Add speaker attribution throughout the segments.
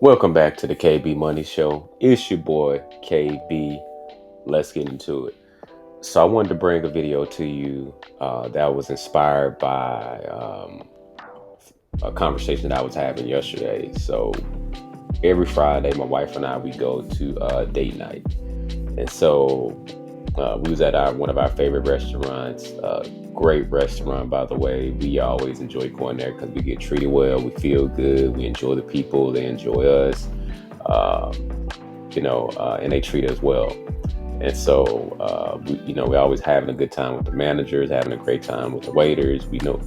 Speaker 1: Welcome back to the KB Money Show. It's your boy KB. Let's get into it. So I wanted to bring a video to you that was inspired by a conversation that I was having yesterday. So every Friday, my wife and I we go to date night, and so we was at one of our favorite restaurants. Great restaurant, by the way. We always enjoy going there because we get treated well. We feel good. We enjoy the people. They enjoy us. And they treat us well. And so, we're always having a good time with the managers, having a great time with the waiters. We know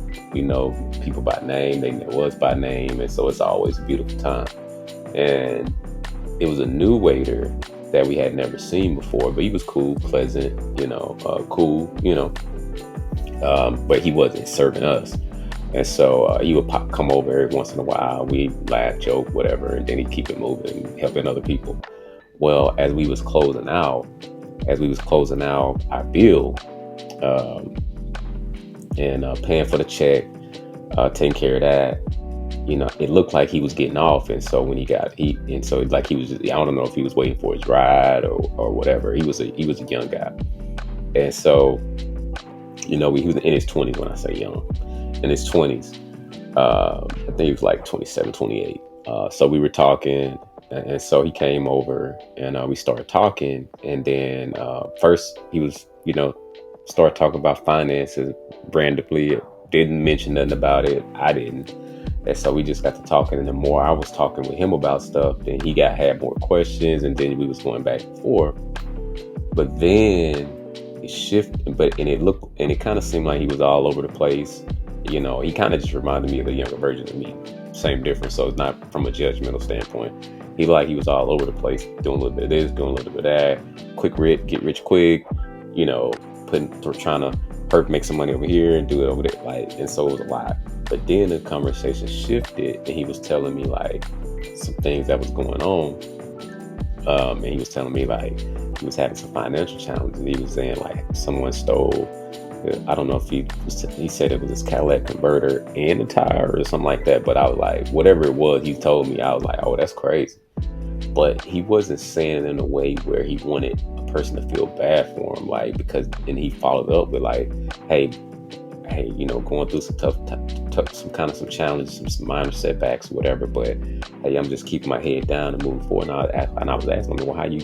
Speaker 1: people by name. They know us by name, and so it's always a beautiful time. And it was a new waiter that we had never seen before, but he was cool, pleasant, cool, but he wasn't serving us. And so he would come over every once in a while. We laugh, joke, whatever, and then he'd keep it moving, helping other people. Well, as we was closing out our bill, and paying for the check, taking care of that, it looked like he was getting off. And so when like he was just, I don't know if he was waiting for his ride or whatever. He was a young guy. And so, he was in his 20s. When I say young, in his 20s, I think he was like 27, 28. So we were talking, and so he came over, and we started talking. And then first he was, started talking about finances randomly. Didn't mention nothing about it. I didn't. And so we just got to talking, and the more I was talking with him about stuff, then he had more questions, and then we was going back and forth. But then it shifted, and it kind of seemed like he was all over the place. He kind of just reminded me of the younger version of me. Same difference. So it's not from a judgmental standpoint. He was all over the place, doing a little bit of this, doing a little bit of that, get rich quick, trying to make some money over here and do it over there. And so it was a lot. But then the conversation shifted, and he was telling me like some things that was going on. And he was telling me like he was having some financial challenges. And he was saying like someone stole, I don't know if he said it was his Cadillac converter and a tire or something like that. But I was like, whatever it was, he told me, I was like, oh, that's crazy. But he wasn't saying it in a way where he wanted a person to feel bad for him, and he followed up with like, hey, going through some challenges, some minor setbacks, whatever. But hey, I'm just keeping my head down and moving forward. And I was asking him, well, how you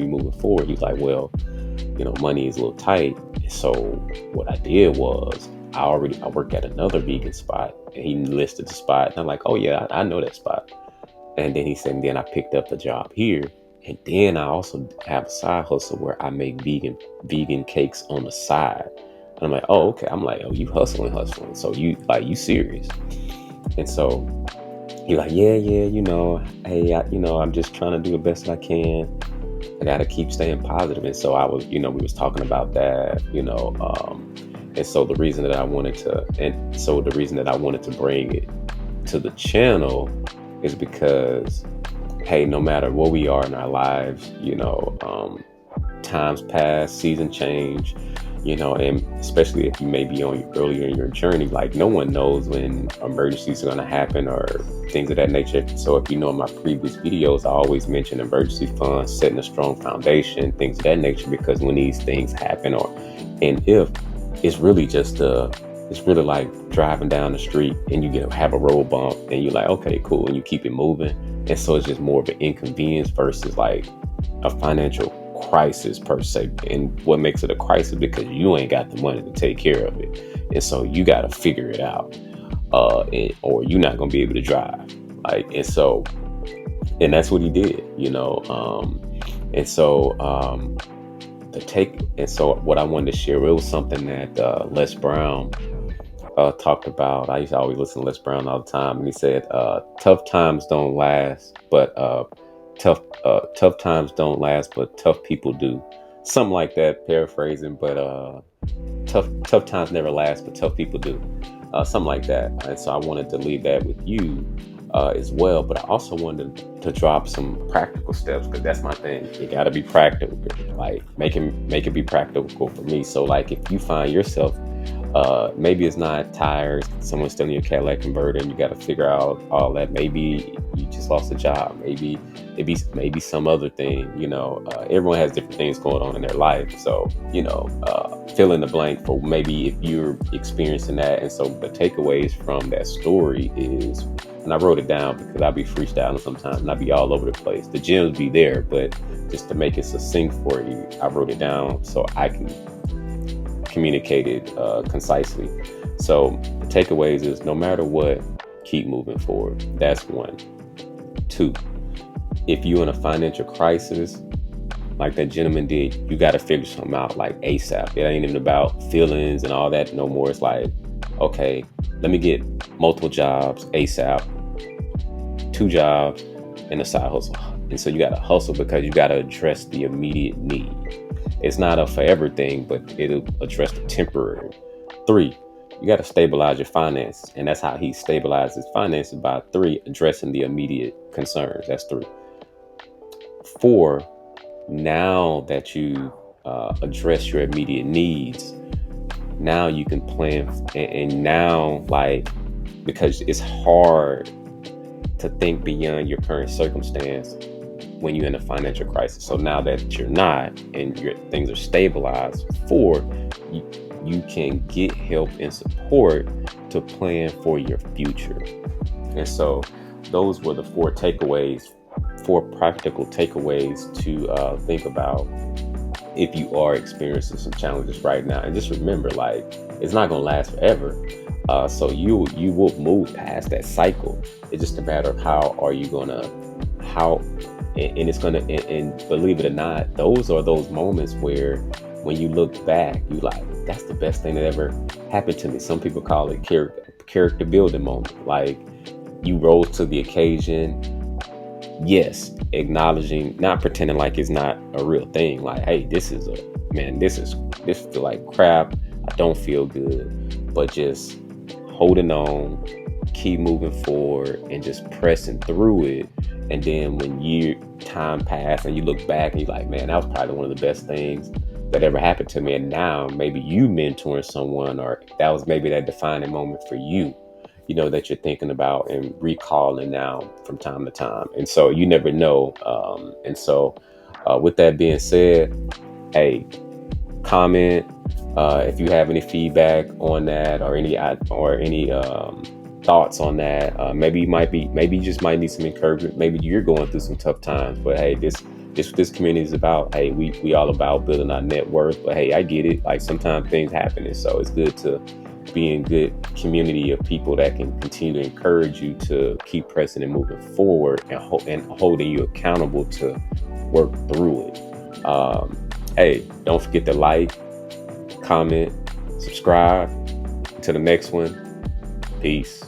Speaker 1: moving forward? He's like, well, money is a little tight. So what I did was I work at another vegan spot, and he listed the spot. And I'm like, oh yeah, I know that spot. And then he said, then I picked up a job here. And then I also have a side hustle where I make vegan cakes on the side. And I'm like, oh, okay. I'm like, oh, you hustling. So you serious. And so he's like, yeah, hey, I'm just trying to do the best I can. I got to keep staying positive. And so I was, we was talking about that, and so the reason that I wanted to bring it to the channel is because, hey, no matter where we are in our lives, times pass, seasons change, and especially if you may be earlier in your journey, like no one knows when emergencies are going to happen or things of that nature. So if in my previous videos, I always mention emergency funds, setting a strong foundation, things of that nature, because when these things happen, if it's really it's really like driving down the street and you have a road bump and you're like, okay, cool, and you keep it moving. And so it's just more of an inconvenience versus like a financial crisis per se. And what makes it a crisis, because you ain't got the money to take care of it, and so you got to figure it out, or you're not gonna be able to drive. And that's what he did, and so what I wanted to share, it was something that Les Brown talked about. I used to always listen to Les Brown all the time, and he said, tough times don't last, but tough times don't last, but tough people do. Something like that, paraphrasing, but tough times never last, but tough people do. Something like that. And so I wanted to leave that with you as well, but I also wanted to drop some practical steps, because that's my thing. You got to be practical, like make it be practical for me. So like if you find yourself Maybe it's not tires, someone's stealing your Cadillac converter and you got to figure out all that. Maybe you just lost a job. Maybe some other thing. Everyone has different things going on in their life. So, fill in the blank for maybe if you're experiencing that. And so the takeaways from that story is, and I wrote it down because I'll be freestyling sometimes and I'll be all over the place. The gems be there, but just to make it succinct for you, I wrote it down so I can communicate it concisely. So the takeaways is, no matter what, keep moving forward. That's one. Two, if you're in a financial crisis, like that gentleman did, you got to figure something out like ASAP. It ain't even about feelings and all that no more. It's like, okay, let me get multiple jobs ASAP, 2 jobs, and a side hustle. And so you got to hustle because you got to address the immediate need. It's not a forever thing, but it'll address the temporary. 3, you got to stabilize your finances. And that's how he stabilized his finances, by 3, addressing the immediate concerns. That's 3. 4, now that you address your immediate needs, now you can plan. And now, like, because it's hard to think beyond your current circumstance when you're in a financial crisis. So now that you're not, and your things are stabilized, 4, you can get help and support to plan for your future. And so those were the 4 takeaways, 4 practical takeaways to think about if you are experiencing some challenges right now. And just remember, like, it's not going to last forever. So you will move past that cycle. It's just a matter of how are you going to, and it's going to, and believe it or not, those are those moments where when you look back, you like, that's the best thing that ever happened to me. Some people call it character building moment. Like, you rose to the occasion. Yes, acknowledging, not pretending like it's not a real thing. Like, hey, this feel like crap. I don't feel good, but just holding on, keep moving forward, and just pressing through it. And then when time passed and you look back and you're like, man, that was probably one of the best things that ever happened to me. And now maybe you mentoring someone, or that was maybe that defining moment for you, that you're thinking about and recalling now from time to time. And so you never know. And so with that being said, hey, comment if you have any feedback on that, or any thoughts on that. Maybe you just might need some encouragement. Maybe you're going through some tough times, but hey, this community is about, hey, we all about building our net worth. But hey, I get it. Like, sometimes things happen, and so it's good to be in good community of people that can continue to encourage you to keep pressing and moving forward, and holding you accountable to work through it. Hey, don't forget to like, comment, subscribe. To the next one. Peace.